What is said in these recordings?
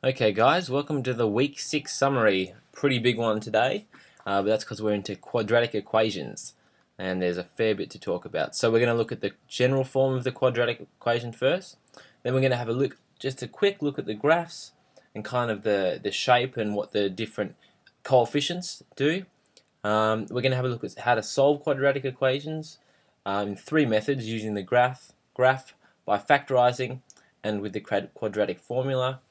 Okay guys, welcome to the week 6 summary. Pretty big one today, but that's because we're into quadratic equations and there's a fair bit to talk about. So we're going to look at the general form of the quadratic equation first, then we're going to have a look, just a quick look at the graphs and kind of the shape and what the different coefficients do. We're going to have a look at how to solve quadratic equations in 3 methods using the graph by factorizing and with the quadratic formula.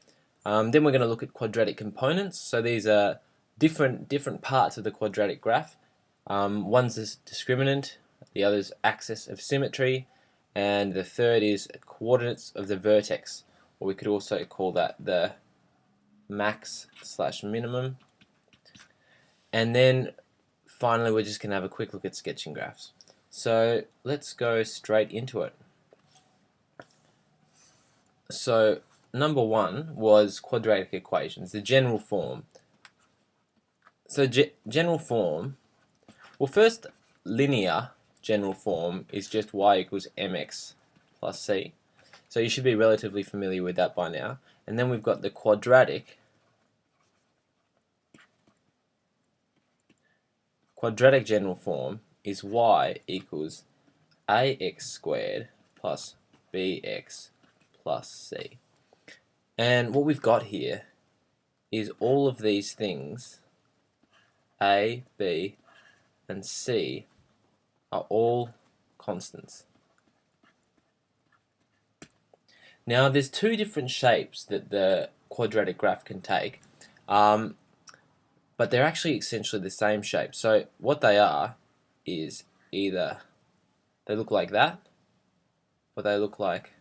Then we're going to look at quadratic components. So these are different parts of the quadratic graph. One's this discriminant, the other's axis of symmetry, and the third is coordinates of the vertex, or we could also call that the max/minimum. And then finally we're just going to have a quick look at sketching graphs. So let's go straight into it. So number 1 was quadratic equations, the general form. So general form, well, first, linear general form is just y equals mx plus c. So you should be relatively familiar with that by now. And then we've got the quadratic general form is y equals ax squared plus bx plus c. And what we've got here is all of these things, a, b, and c, are all constants. Now there's two different shapes that the quadratic graph can take, but they're actually essentially the same shape. So what they are is either they look like that or they look like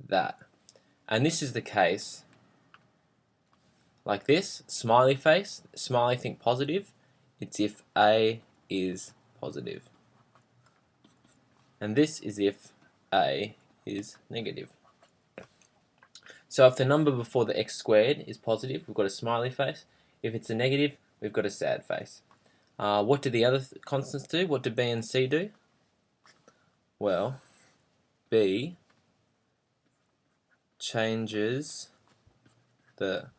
that. And this is the case like this, smiley face, smiley think positive, it's if A is positive. And this is if A is negative. So if the number before the x squared is positive, we've got a smiley face. If it's a negative, we've got a sad face. What do the other constants do? What do B and C do? Well, B changes the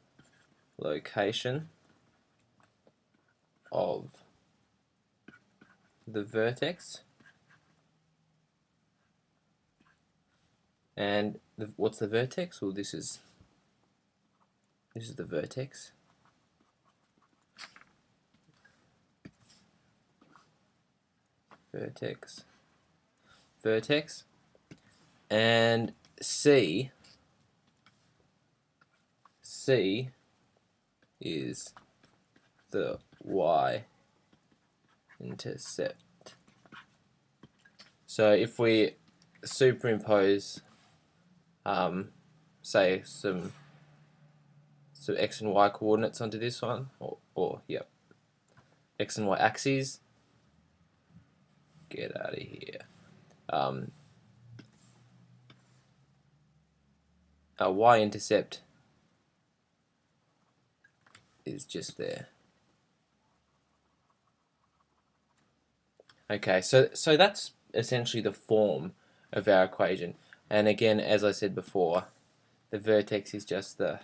location of the vertex, and what's the vertex? Well, this is the vertex. Vertex, and C is the y-intercept. So if we superimpose, say some x and y coordinates onto this one, or yep, x and y axes. Get out of here. Our y-intercept is just there. Okay, so that's essentially the form of our equation. And again, as I said before, the vertex is just the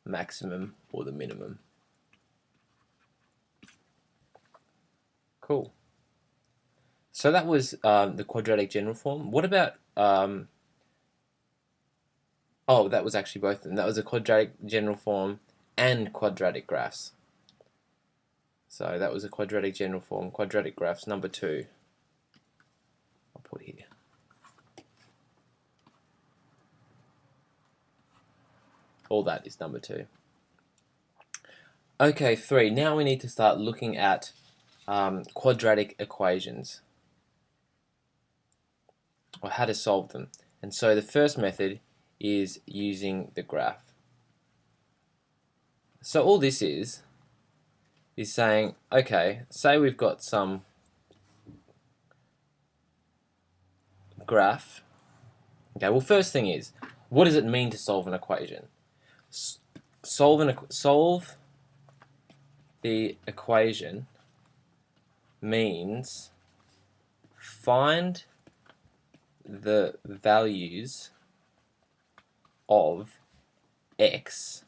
maximum or the minimum. Cool. So that was the quadratic general form. What about oh, that was actually both of them. That was a quadratic general form and quadratic graphs. So that was a quadratic general form, quadratic graphs, number 2. I'll put here. All that is number 2. Okay, 3. Now we need to start looking at quadratic equations, or how to solve them. And so the first method is using the graph. So all this is saying, okay, say we've got some graph. Okay, well, first thing is, what does it mean to solve an equation? Solve the equation means find the values of x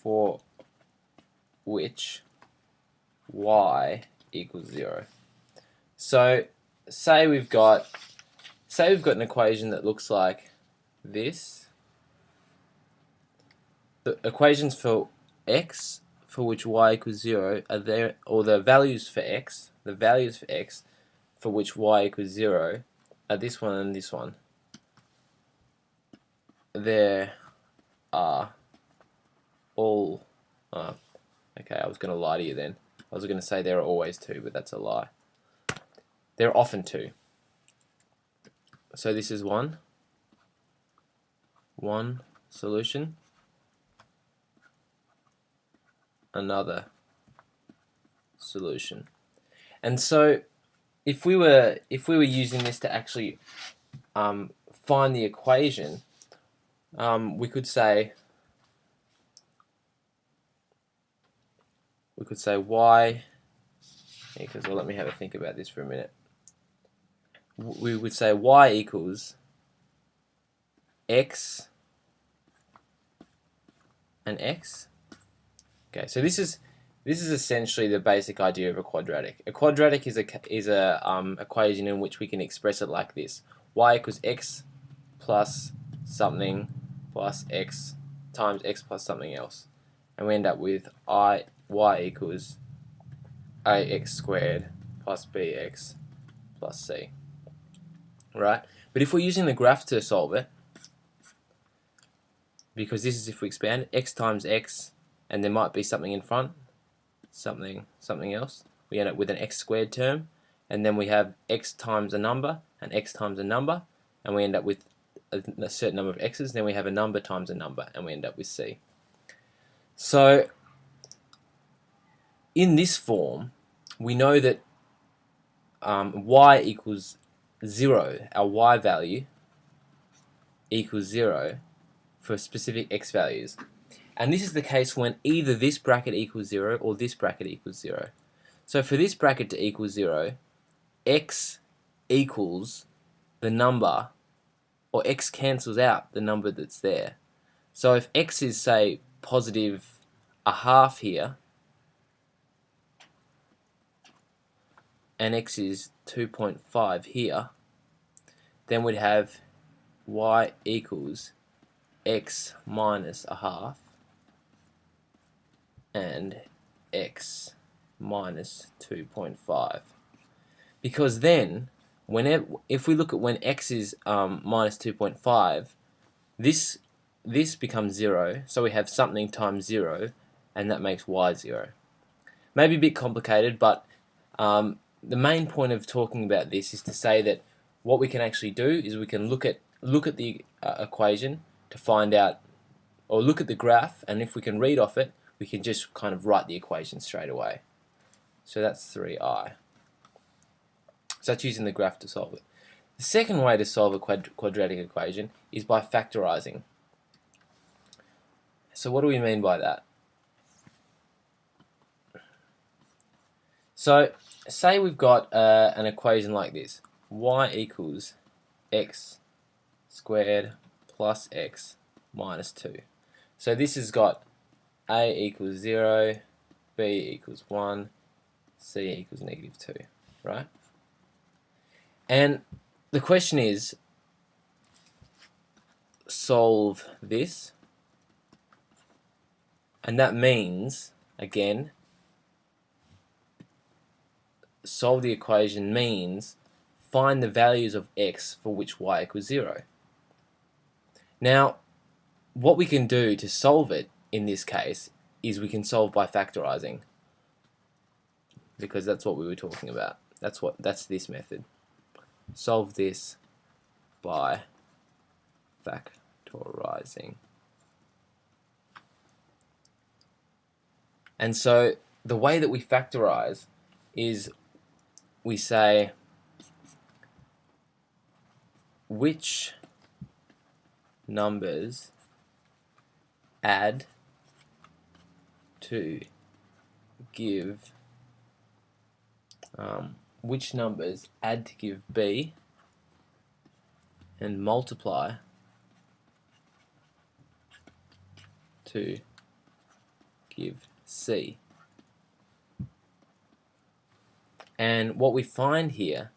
for which y equals 0. So say we've got an equation that looks like this. The equations for x for which y equals 0 are there, or the values for x for which y equals 0 are this one and this one. There are all okay, I was going to lie to you then. I was going to say there are always 2, but that's a lie. There are often 2. So this is one solution, another solution. And so if we were using this to actually find the equation, we could say y equals, well, let me have a think about this for a minute. We would say y equals x and x. Okay, so this is essentially the basic idea of a quadratic. A quadratic is a equation in which we can express it like this: y equals x plus something plus x times x plus something else, and we end up with y equals ax squared plus bx plus c. Right? But if we're using the graph to solve it, because this is if we expand x times x, and there might be something in front, something else, we end up with an x squared term, and then we have x times a number and x times a number, and we end up with a certain number of x's. Then we have a number times a number, and we end up with c. So in this form, we know that y equals 0, our y value equals 0 for specific x values. And this is the case when either this bracket equals 0 or this bracket equals 0. So for this bracket to equal 0, x equals the number, or x cancels out the number that's there. So if x is, say, positive a half here, and x is 2.5 here, then we'd have y equals x minus a half and x minus 2.5. Because then, if we look at when x is minus 2.5, this becomes 0, so we have something times 0, and that makes y 0. Maybe a bit complicated, but the main point of talking about this is to say that what we can actually do is we can look at the equation to find out, or look at the graph, and if we can read off it, we can just kind of write the equation straight away. So that's 3i. So that's using the graph to solve it. The second way to solve a quadratic equation is by factorizing. So what do we mean by that? So say we've got an equation like this: y equals x squared plus x minus 2. So this has got a equals 0, b equals 1, c equals negative 2, right? And the question is, solve this, and that means, again, solve the equation means find the values of x for which y equals 0. Now, what we can do to solve it in this case is we can solve by factorizing, because that's what we were talking about. That's this method. Solve this by factorizing. And so the way that we factorize is we say which numbers add to give B and multiply to give C. And what we find here,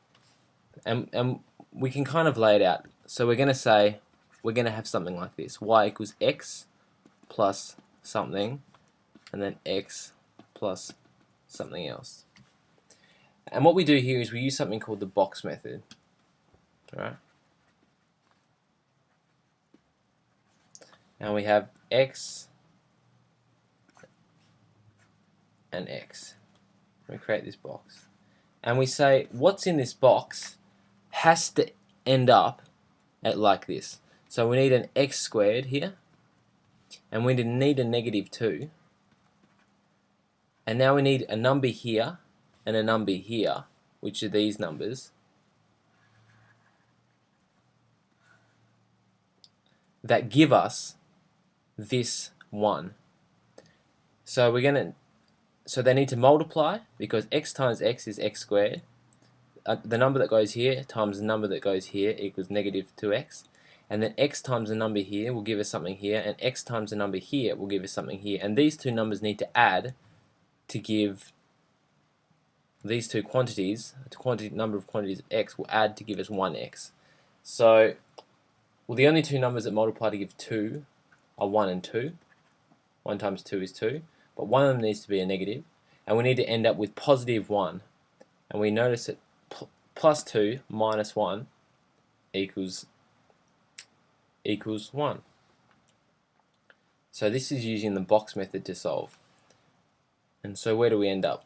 and we can kind of lay it out. So we're going to say, we're going to have something like this. Y equals X plus something, and then X plus something else. And what we do here is we use something called the box method. Right? And we have X and X. We create this box. And we say what's in this box has to end up at like this. So we need an x squared here, and we need a -2, and now we need a number here and a number here, which are these numbers, that give us this 1. So they need to multiply, because x times x is x squared. The number that goes here times the number that goes here equals -2x, and then x times the number here will give us something here, and x times the number here will give us something here, and these two numbers need to add to give these two quantities, number of quantities of x will add to give us 1x. So, well, the only two numbers that multiply to give 2 are 1 and 2. 1 times 2 is 2, but one of them needs to be a negative, and we need to end up with +1, and we notice that plus 2 minus 1 equals 1. So this is using the box method to solve. And so where do we end up?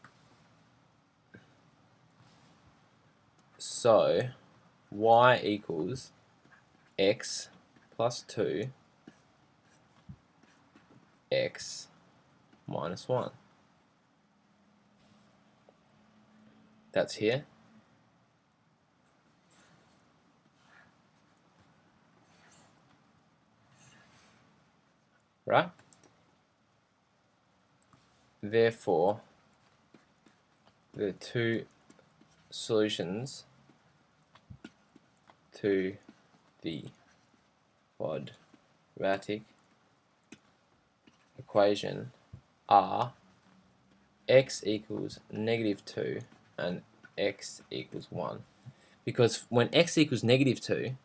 So y equals x plus 2 x minus 1. That's here. Right? Therefore, the two solutions to the quadratic equation are x equals -2 and x equals 1. Because when x equals -2,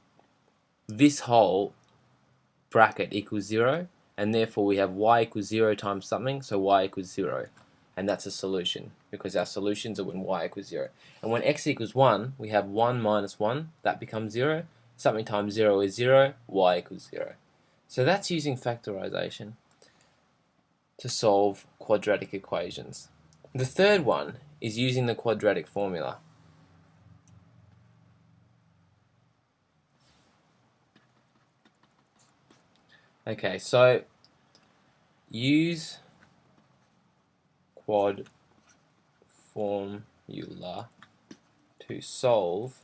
this whole bracket equals 0, and therefore we have y equals 0 times something, so y equals 0. And that's a solution, because our solutions are when y equals 0. And when x equals 1, we have 1 minus 1, that becomes 0. Something times 0 is 0, y equals 0. So that's using factorization to solve quadratic equations. The third one is using the quadratic formula. Okay, so use quad formula to solve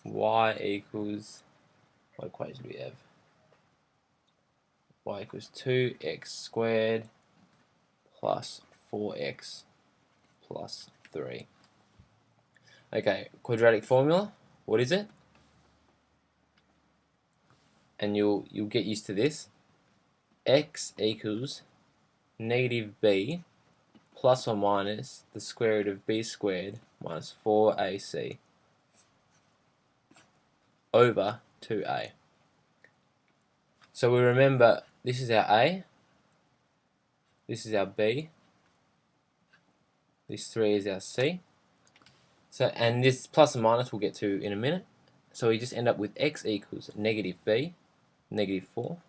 y equals, what equation do we have? Y equals 2x squared plus 4x plus 3. Okay, quadratic formula, what is it? And you'll get used to this. X equals -b plus or minus the square root of b squared minus 4ac over 2a. So we remember this is our a, this is our b, this 3 is our c. So, and this plus and minus we'll get to in a minute. So we just end up with x equals -b, -4,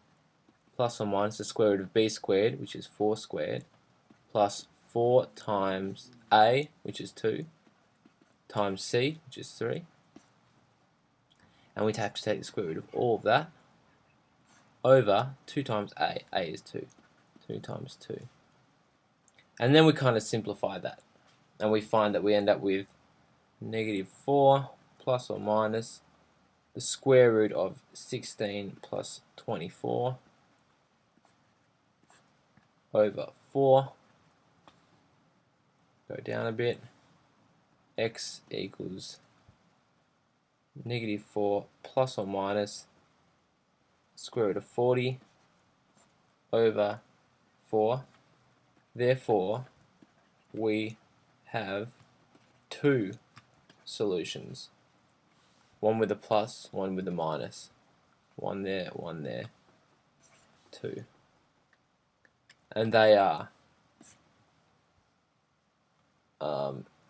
plus or minus the square root of b squared, which is 4 squared, plus 4 times a, which is 2, times c, which is 3. And we'd have to take the square root of all of that over 2 times a is 2. 2 times 2. And then we kind of simplify that. And we find that we end up with -4 plus or minus the square root of 16 plus 24 over 4. Go down a bit. X equals -4 plus or minus square root of 40 over 4. Therefore, we have two solutions. One with a plus, one with a minus. One there, 2. And they are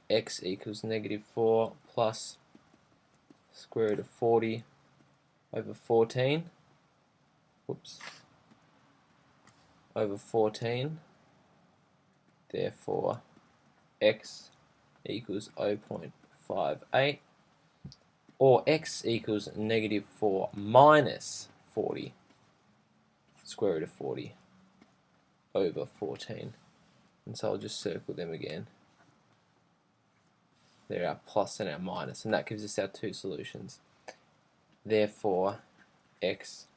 x equals -4 plus square root of 40 over 14. Whoops. Over 14. Therefore, x equals 0.58, or x equals -4 minus 40 square root of 40 over 14. And so I'll just circle them again. They're our plus and our minus, and that gives us our two solutions. Therefore, x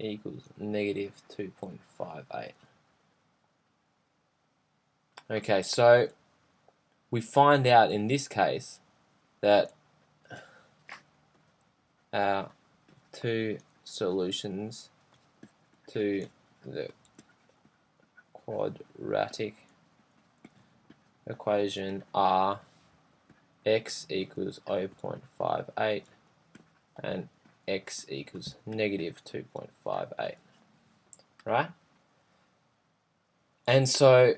equals -2.58. Okay, so we find out in this case that our two solutions to the quadratic equation are x equals 0.58 and x equals -2.58, right? And so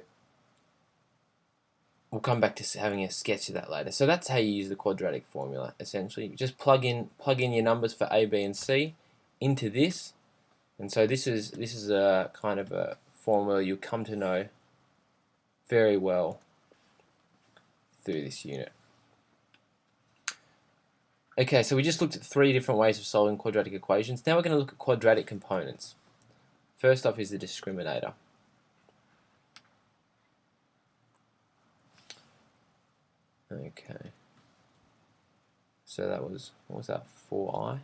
we'll come back to having a sketch of that later. So that's how you use the quadratic formula. Essentially, you just plug in your numbers for a, b, and c into this, and so this is a kind of a formula you'll come to know very well through this unit. Okay, so we just looked at 3 different ways of solving quadratic equations. Now we're going to look at quadratic components. First off is the discriminator. Okay, so that was, what was that, 4i?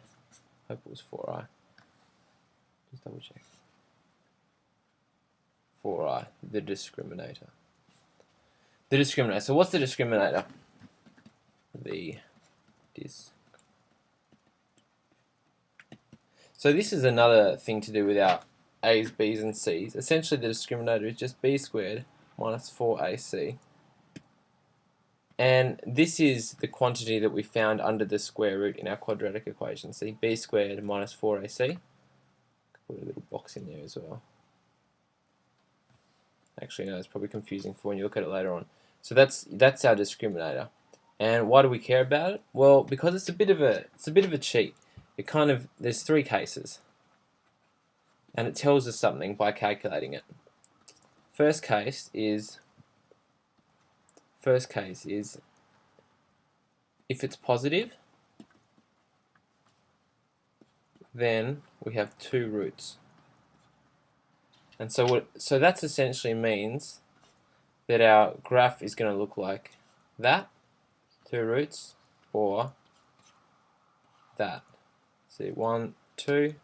Hope it was 4i. Just double check. 4i, the discriminator. The discriminator. So what's the discriminator? So this is another thing to do with our a's, b's, and c's. Essentially, the discriminator is just b squared minus 4ac. And this is the quantity that we found under the square root in our quadratic equation. See, b squared minus 4ac. Put a little box in there as well. Actually, no, it's probably confusing for when you look at it later on. So that's our discriminator. And why do we care about it? Well, because it's a bit of a cheat. It kind of, there's 3 cases, and it tells us something by calculating it. First case is if it's positive, then we have 2 roots. And so that essentially means that our graph is going to look like that, 2 roots, or that. See, 1, 2,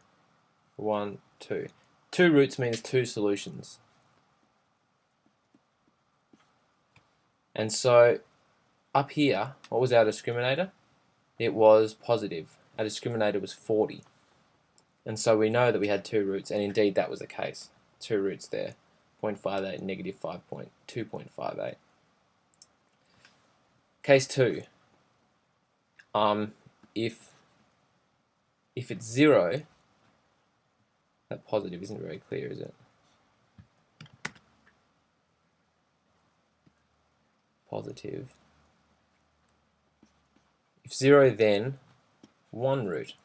1, 2. 2 roots means 2 solutions. And so up here, what was our discriminator? It was positive. Our discriminator was 40. And so we know that we had 2 roots, and indeed that was the case. 2 roots there, 0.58, -2.58. Case 2. If it's 0, that positive isn't very clear, is it? Positive. If 0, then 1 root.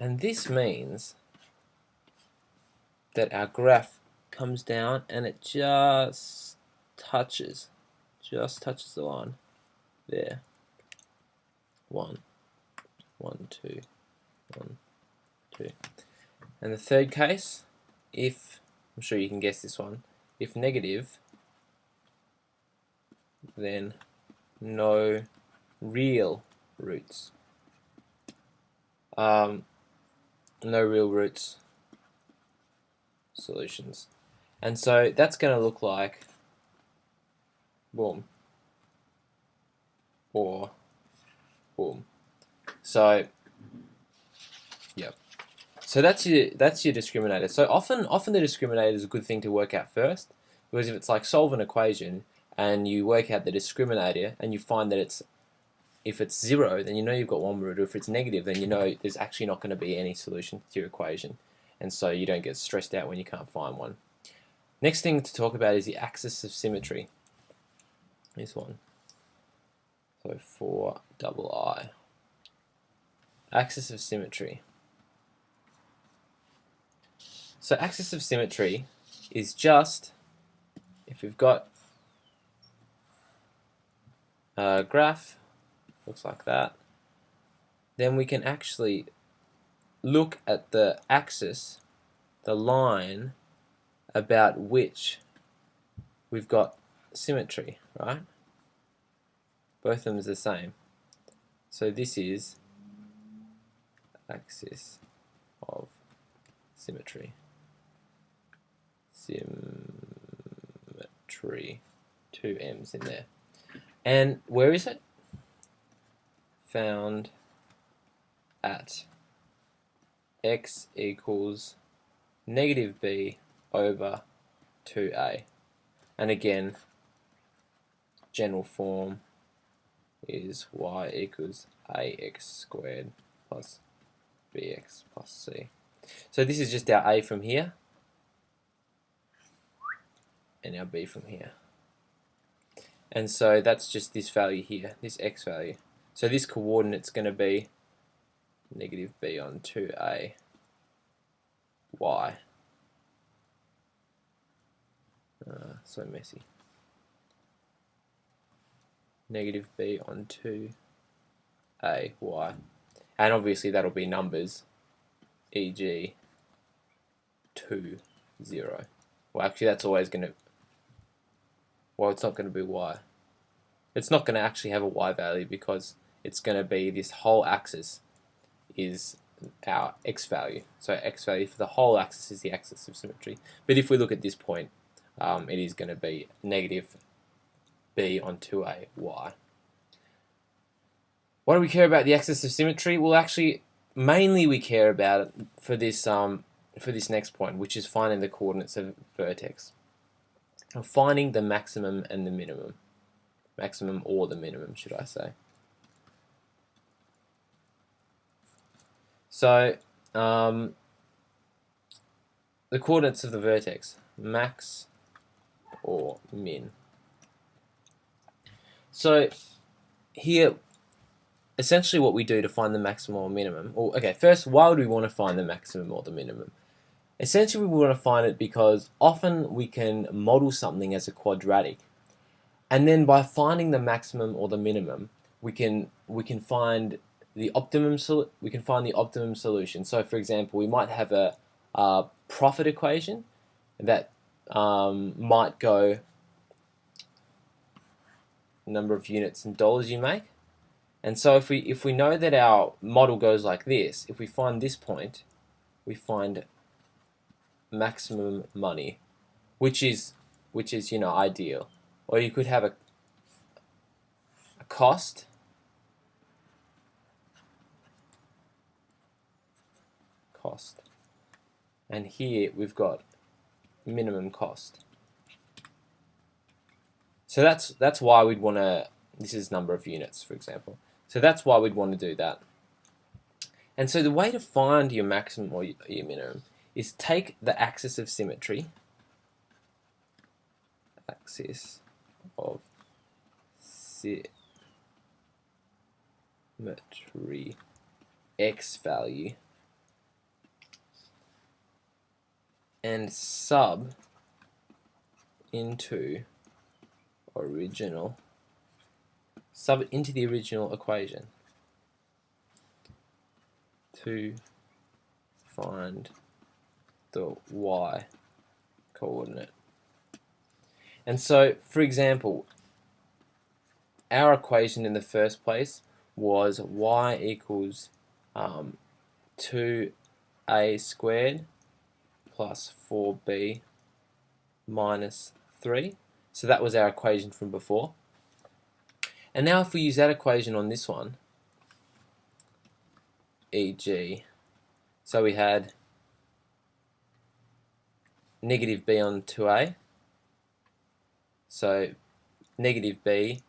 And this means that our graph comes down and it just touches the line there. 1, 1, 2, 1, 2. And the third case, if, I'm sure you can guess this one, if negative, then no real roots. No real roots solutions. And so that's going to look like boom, or boom. So, yep. So that's your discriminator. So often the discriminator is a good thing to work out first, because if it's like solve an equation and you work out the discriminator and you find that if it's 0, then you know you've got one root. Or if it's negative, then you know there's actually not going to be any solution to your equation, and so you don't get stressed out when you can't find one. Next thing to talk about is the axis of symmetry. This one. So 4II. Axis of symmetry. So axis of symmetry is just if we've got a graph, looks like that, then we can actually look at the axis, the line about which we've got symmetry, right? Both of them is the same. So this is axis of symmetry. Symmetry. 2 M's in there. And where is it? Found at x equals negative b over 2a. And again, general form is y equals ax squared plus bx plus c. So this is just our a from here and our b from here. And so that's just this value here, this x value. So this coordinate's going to be negative b on 2a y. So messy. Negative b on 2a y. And obviously that'll be numbers, e.g. 2, 0. Well, actually that's always going to... Well, it's not going to be y. It's not going to actually have a y value because it's going to be this whole axis is our x value. So x value for the whole axis is the axis of symmetry. But if we look at this point, it is going to be negative b on 2a y. Why do we care about the axis of symmetry? Well, actually, mainly we care about it for this next point, which is finding the coordinates of a vertex. Or finding the maximum and the minimum. Maximum or the minimum, should I say. So, the coordinates of the vertex, max or min. So, here, essentially what we do to find the maximum or minimum, or okay, first, why would we want to find the maximum or the minimum? Essentially, we want to find it because often we can model something as a quadratic, and then by finding the maximum or the minimum, we can find the optimum solution. So, for example, we might have a profit equation that might go number of units in dollars you make, and so if we know that our model goes like this, if we find this point, we find maximum money, which is ideal. Or you could have a cost and here we've got minimum cost. So that's why we'd want to, this is number of units, for example. So that's why we'd want to do that. And so the way to find your maximum or your minimum is take the axis of symmetry, axis of symmetry, x value, and sub into the original equation to find the y coordinate. And so, for example, our equation in the first place was y equals 2a squared plus 4b minus 3. So that was our equation from before. And now if we use that equation on this one, e.g., so we had negative b on 2a. So negative b,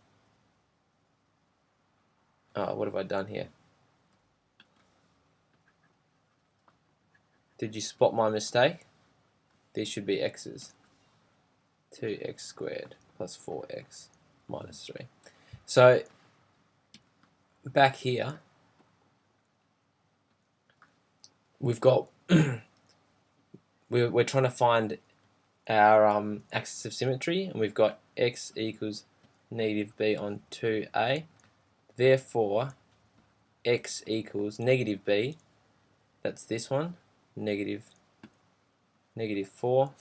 what have I done here? Did you spot my mistake? These should be x's. 2x squared plus 4x minus 3. So back here, we've got we're trying to find our axis of symmetry, and we've got x equals negative b on 2a. Therefore, x equals negative b, that's this one, negative 4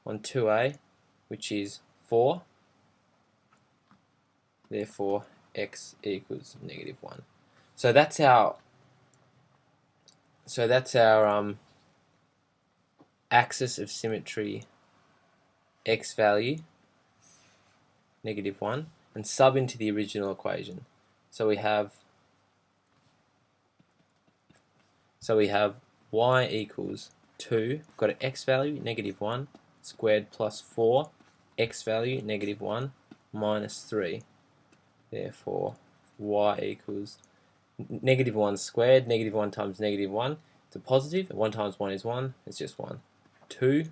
on 2a, which is 4. Therefore, x equals negative 1. So that's our axis of symmetry x value, negative 1, and sub into the original equation. So we have y equals 2, got an x value, negative 1, squared plus 4, x value, negative 1, minus 3. Therefore, y equals negative 1 squared, negative 1 times negative 1, it's a positive, 1 times 1 is 1, it's just 1. 2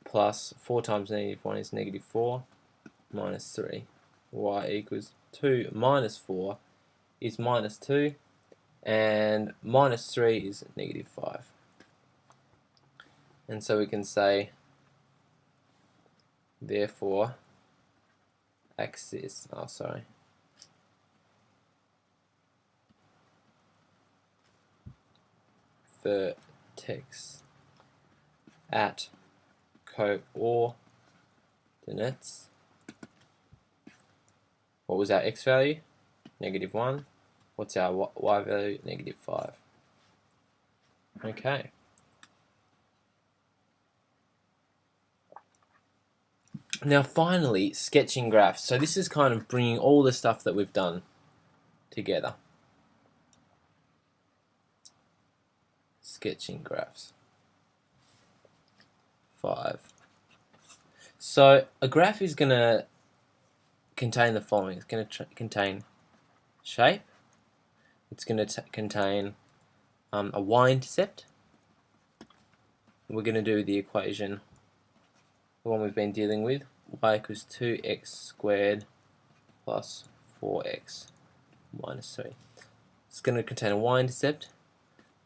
plus 4 times negative 1 is negative 4, minus 3. Y equals 2 minus 4 is minus 2, and minus 3 is negative 5. And so we can say, therefore, axis, vertex at coordinates. What was our x value? Negative 1. What's our y value? Negative 5. Okay. Now finally, sketching graphs. So this is kind of bringing all the stuff that we've done together. Sketching graphs. 5. So a graph is going to contain the following. It's going to contain shape. It's going to contain a y-intercept. We're going to do the equation, the one we've been dealing with, y equals 2x squared plus 4x minus 3. It's going to contain a y-intercept.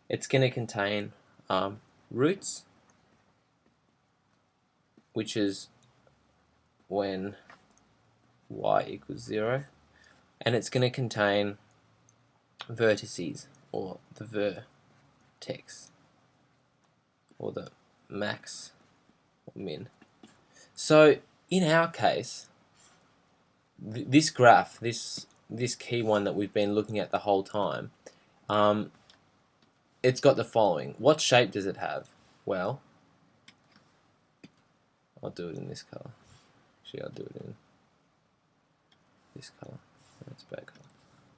It's going to contain roots, which is when y equals 0, and it's going to contain vertices, or the vertex, or the max or min. So in our case, this graph, this key one that we've been looking at the whole time, it's got the following. What shape does it have? Well, I'll do it in this color. Actually, I'll do it in this color. That's a bad color.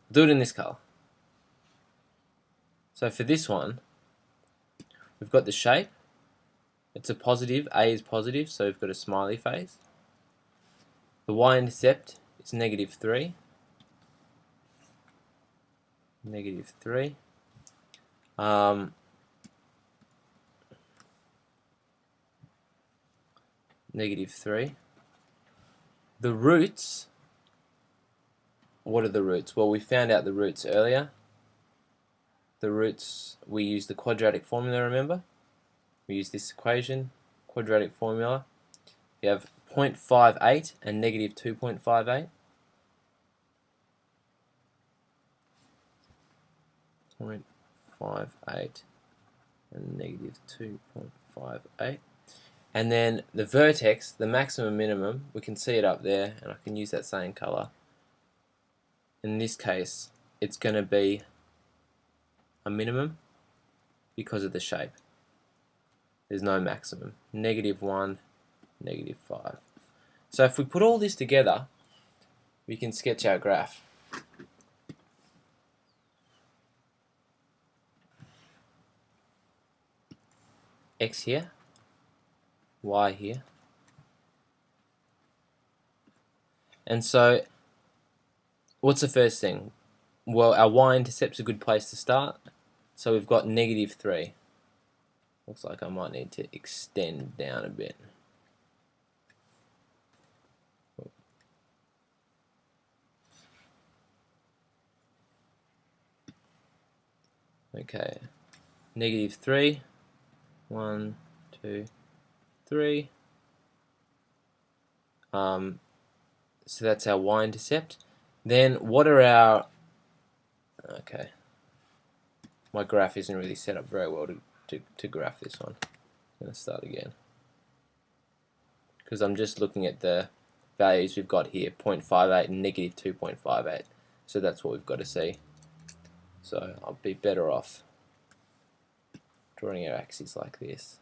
I'll do it in this color. So for this one, we've got the shape. It's a positive. A is positive, so we've got a smiley face. The y-intercept is negative 3. Negative 3. Negative 3. The roots, what are the roots? Well, we found out the roots earlier. The roots, we use the quadratic formula, remember? We use this equation, quadratic formula. You have 0.58 and negative 2.58. 0.58 and negative 2.58. And then the vertex, the maximum minimum, we can see it up there, and I can use that same color. In this case, it's going to be a minimum because of the shape. There's no maximum. Negative 1, negative 5. So if we put all this together, we can sketch our graph. X here, y here. And so, what's the first thing? Well, our y-intercept's a good place to start. So we've got -3. Looks like I might need to extend down a bit. Okay, -3. 1, 2, 3. So that's our y-intercept. Then what are our... Okay, my graph isn't really set up very well to graph this one. I'm going to start again. Because I'm just looking at the values we've got here, 0.58 and -2.58. So that's what we've got to see. So I'll be better off drawing our axes like this.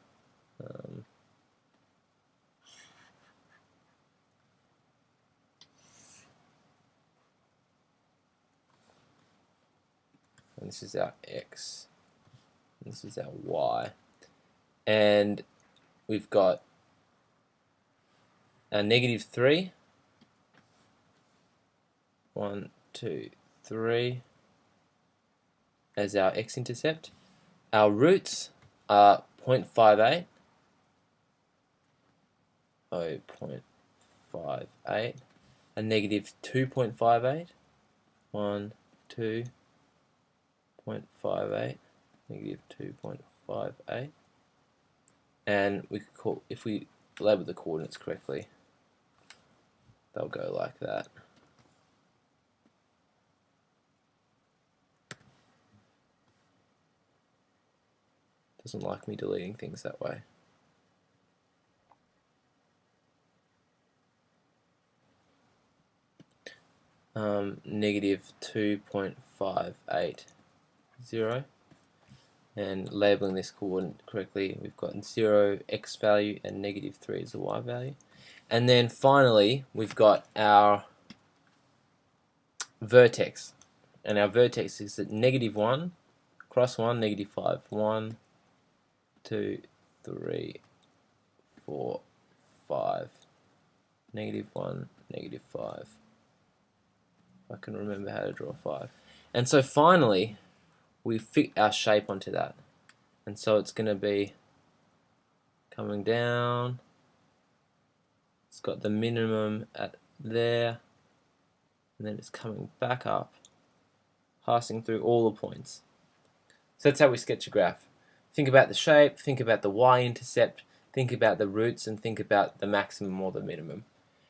And this is our x, and this is our y, and we've got our -3, 1, 2, 3 as our x-intercept. Our roots are 0.58, 0.58, and -2.58, 1, 2, 0.58, -2.58, and we could call, if we label the coordinates correctly, they'll go like that. Doesn't like me deleting things that way. -2.580, and labeling this coordinate correctly, we've got 0 x value and -3 is the y value. And then finally we've got our vertex, and our vertex is at -1, cross 1, -5, 1, 2, 3, 4, 5, -1, -5. I can remember how to draw 5. And so finally we fit our shape onto that, and so it's going to be coming down. It's got the minimum at there, and then it's coming back up, passing through all the points. So that's how we sketch a graph. Think about the shape, think about the y-intercept, think about the roots, and think about the maximum or the minimum.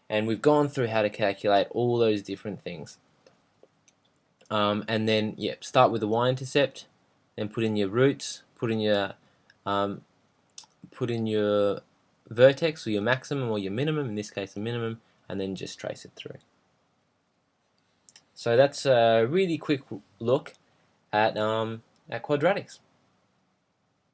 And we've gone through how to calculate all those different things. And then, start with the y-intercept, then put in your roots, put in your vertex or your maximum or your minimum, in this case the minimum, and then just trace it through. So that's a really quick look at quadratics.